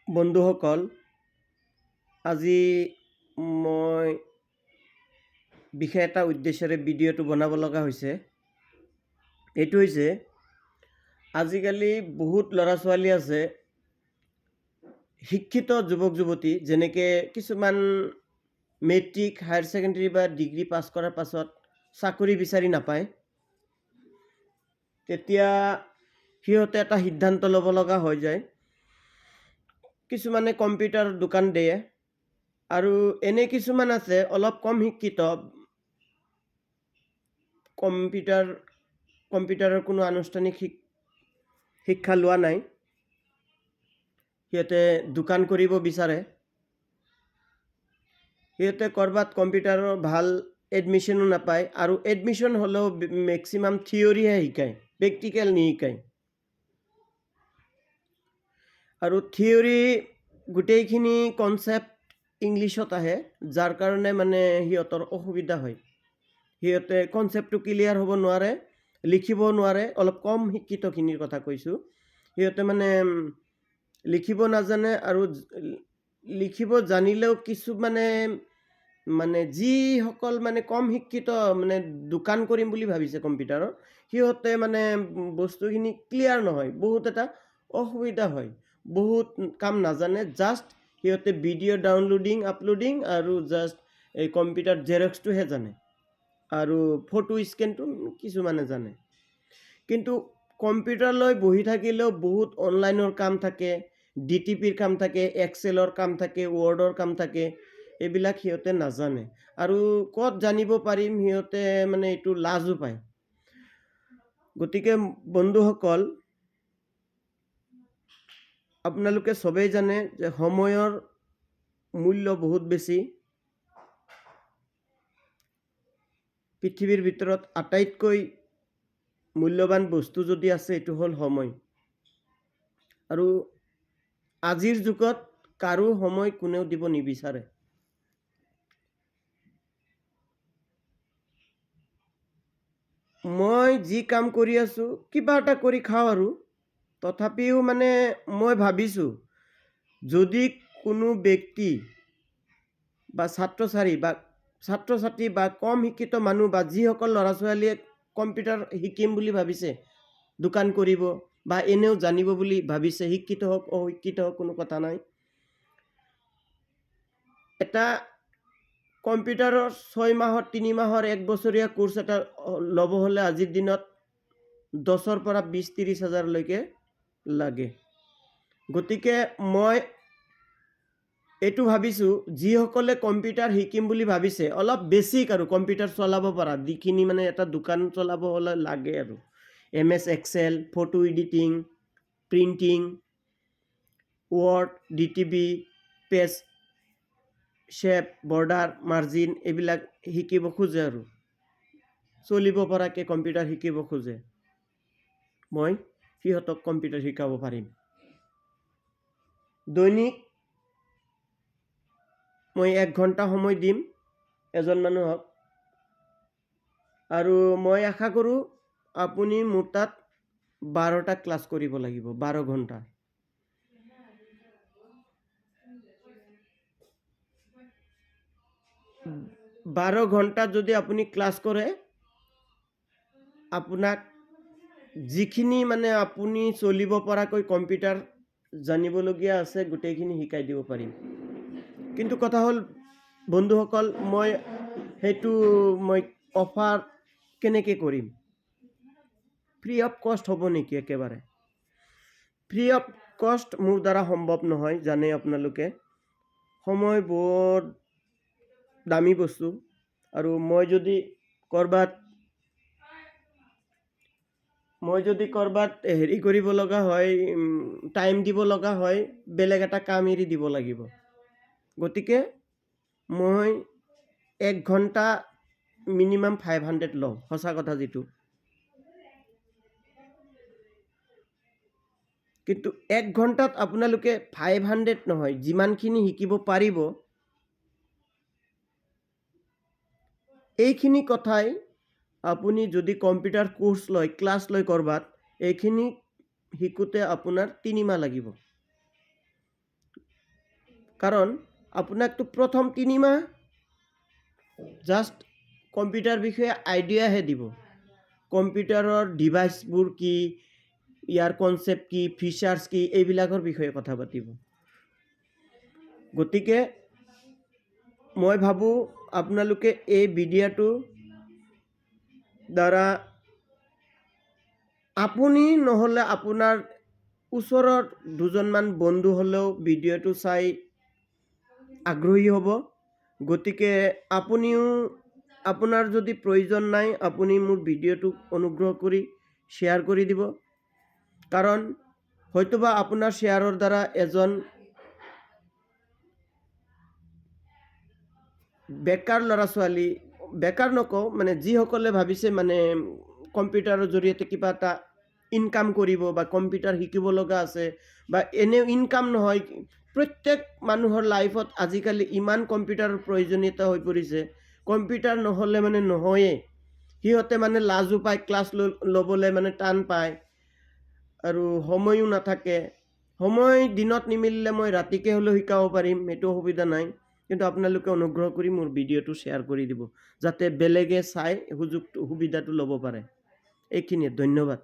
বন্ধুসকল, আজি মই বিশেষ এটা উদ্দেশ্যেৰে ভিডিঅ'টো বনাব লগা হৈছে। এইটো হৈছে আজিকালি বহুত ল'ৰা ছোৱালী আছে, শিক্ষিত যুৱক যুৱতী, যেনেকৈ কিছুমান মেট্ৰিক, হায়াৰ ছেকেণ্ডেৰী বা ডিগ্ৰী পাছ কৰাৰ পাছত চাকৰি বিচাৰি নাপায়। তেতিয়া সিহঁতে এটা সিদ্ধান্ত ল'ব লগা হৈ যায়। কিছুমানে কম্পিউটাৰ দোকান দিয়ে আৰু এনে কিছুমান আছে অলপ কম শিক্ষিত, কম্পিউটাৰৰ কোনো আনুষ্ঠানিক শিক্ষা লোৱা নাই, সিহঁতে দোকান কৰিব বিচাৰে। সিহঁতে ক'ৰবাত কম্পিউটাৰৰ ভাল এডমিশ্যনো নাপায় আৰু এডমিশ্যন হ'লেও মেক্সিমাম থিয়ৰীহে শিকায়, প্ৰেক্টিকেল নিশিকায়। আৰু থিয়ৰী গোটেইখিনি কনচেপ্ট ইংলিছত আহে, যাৰ কাৰণে মানে সিহঁতৰ অসুবিধা হয়। সিহঁতে কনচেপ্টটো ক্লিয়াৰ হ'ব নোৱাৰে, লিখিব নোৱাৰে। অলপ কম শিক্ষিতখিনিৰ কথা কৈছোঁ। সিহঁতে মানে লিখিব নাজানে আৰু লিখিব জানিলেও কিছুমানে মানে যিসকল মানে কম শিক্ষিত, মানে দোকান কৰিম বুলি ভাবিছে কম্পিউটাৰৰ, সিহঁতে মানে বস্তুখিনি ক্লিয়াৰ নহয়, বহুত এটা অসুবিধা হয়, বহুত কাম নাজানে। জাষ্ট সিহঁতে ভিডিঅ' ডাউনলোডিং আপলোডিং আৰু জাষ্ট এই কম্পিউটাৰ জেৰক্সটোহে জানে আৰু ফটো স্কেনটো কিছুমানে জানে। কিন্তু কম্পিউটাৰলৈ বহি থাকিলেও বহুত অনলাইনৰ কাম থাকে, DTPৰ কাম থাকে, এক্সেলৰ কাম থাকে, ৱৰ্ডৰ কাম থাকে, এইবিলাক সিহঁতে নাজানে। আৰু ক'ত জানিব পাৰিম, সিহঁতে মানে এইটো লাজো পায়। গতিকে বন্ধুসকল, আপোনালোকে চবেই জানে যে সময়ৰ মূল্য বহুত বেছি। পৃথিৱীৰ ভিতৰত আটাইতকৈ মূল্যৱান বস্তু যদি আছে, এইটো হ'ল সময়। আৰু আজিৰ যুগত কাৰো সময় কোনেও দিব নিবিচাৰে। মই যি কাম কৰি আছোঁ, কিবা এটা কৰি খাওঁ আৰু তথাপিও মানে মই ভাবিছোঁ, যদি কোনো ব্যক্তি বা ছাত্ৰ ছাত্ৰী বা কম শিক্ষিত মানুহ বা যিসকল ল'ৰা ছোৱালীয়ে কম্পিউটাৰ শিকিম বুলি ভাবিছে, দোকান কৰিব বা এনেও জানিব বুলি ভাবিছে, শিক্ষিত হওক অশিক্ষিত হওক কোনো কথা নাই, এটা কম্পিউটাৰৰ 6 মাহৰ 3 মাহৰ 1 বছৰীয়া কোৰ্চ এটা ল'ব হ'লে আজিৰ দিনত 10,000 পৰা 20-30 হাজাৰলৈকে লাগে। গতিকে মই এইটো ভাবিছোঁ, যিসকলে কম্পিউটাৰ শিকিম বুলি ভাবিছে, অলপ বেছিক আৰু কম্পিউটাৰ চলাব পৰা, যিখিনি মানে এটা দোকান চলাব হ'লে লাগে আৰু MS Excel, photo editing, printing, Word, DTP, page shape, border, margin, এইবিলাক শিকিব খোজে আৰু চলিব পৰাকৈ কম্পিউটাৰ শিকিব খোজে, মই সিহঁতক কম্পিউটাৰ শিকাব পাৰিম। দৈনিক মই 1 ঘণ্টা সময় দিম এজন মানুহক, আৰু মই আশা কৰোঁ আপুনি মোৰ তাত 12টা ক্লাছ কৰিব লাগিব, 12 ঘণ্টা। বাৰ ঘণ্টা যদি আপুনি ক্লাছ কৰে, আপোনাক যিখিনি মানে আপুনি চলিব পৰাকৈ কম্পিউটাৰ জানিবলগীয়া আছে, গোটেইখিনি শিকাই দিব পাৰিম। কিন্তু কথা হ'ল বন্ধুসকল, মই অফাৰ কেনেকৈ কৰিম? ফ্ৰী অফ কষ্ট হ'ব নেকি? একেবাৰে ফ্ৰী অফ কষ্ট মোৰ দ্বাৰা সম্ভৱ নহয়, জানে আপোনালোকে। সময় বহুত দামী বস্তু, আৰু মই যদি ক'ৰবাত হেৰি কৰিব লগা হয়, টাইম দিব লগা হয়, বেলেগ এটা কাম এৰি দিব লাগিব। গতিকে মই 1 ঘণ্টা মিনিমাম 500 লওঁ, সঁচা কথা যিটো। কিন্তু 1 ঘণ্টাত আপোনালোকে 500 নহয়, যিমানখিনি শিকিব পাৰিব, এইখিনি কথাই আপুনি যদি কম্পিউটাৰ কোৰ্চ লয়, ক্লাছ লয় ক'ৰবাত, এইখিনি শিকোঁতে আপোনাৰ 3 মাহ লাগিব। কাৰণ আপোনাকতো প্ৰথম 3 মাহ জাষ্ট কম্পিউটাৰ বিষয়ে আইডিয়াহে দিব। কম্পিউটাৰৰ ডিভাইচবোৰ কি, ইয়াৰ কনচেপ্ট কি, ফিচাৰ্ছ কি, এইবিলাকৰ বিষয়ে কথা পাতিব। গতিকে মই ভাবোঁ আপোনালোকে এই ভিডিঅ'টো দ্বাৰা আপুনি নহ'লে আপোনাৰ ওচৰৰ দুজনমান বন্ধু হ'লেও ভিডিঅ'টো চাই আগ্ৰহী হ'ব। গতিকে আপুনিও আপোনাৰ যদি প্ৰয়োজন নাই, আপুনি মোৰ ভিডিঅ'টো অনুগ্ৰহ কৰি শ্বেয়াৰ কৰি দিব। কাৰণ হয়তোবা আপোনাৰ শ্বেয়াৰৰ দ্বাৰা এজন বেকাৰ ল'ৰা ছোৱালী, বেকাৰ নকওঁ, মানে যিসকলে ভাবিছে মানে কম্পিউটাৰৰ জৰিয়তে কিবা এটা ইনকাম কৰিব বা কম্পিউটাৰ শিকিব লগা আছে, বা এনেও ইনকাম নহয়, প্ৰত্যেক মানুহৰ লাইফত আজিকালি ইমান কম্পিউটাৰৰ প্ৰয়োজনীয়তা হৈ পৰিছে, কম্পিউটাৰ নহ'লে মানে নহয়েই। সিহঁতে মানে লাজো পায়, ক্লাছ ল'বলৈ মানে টান পায়, আৰু সময়ো নাথাকে। সময় দিনত নিমিলিলে মই ৰাতিকে হ'লেও শিকাব পাৰিম, সেইটো অসুবিধা নাই। কিন্তু আপোনালোকে অনুগ্ৰহ কৰি মোৰ ভিডিঅ'টো শ্বেয়াৰ কৰি দিব, যাতে বেলেগে চাই সুবিধাটো ল'ব পাৰে। এইখিনিয়ে, ধন্যবাদ।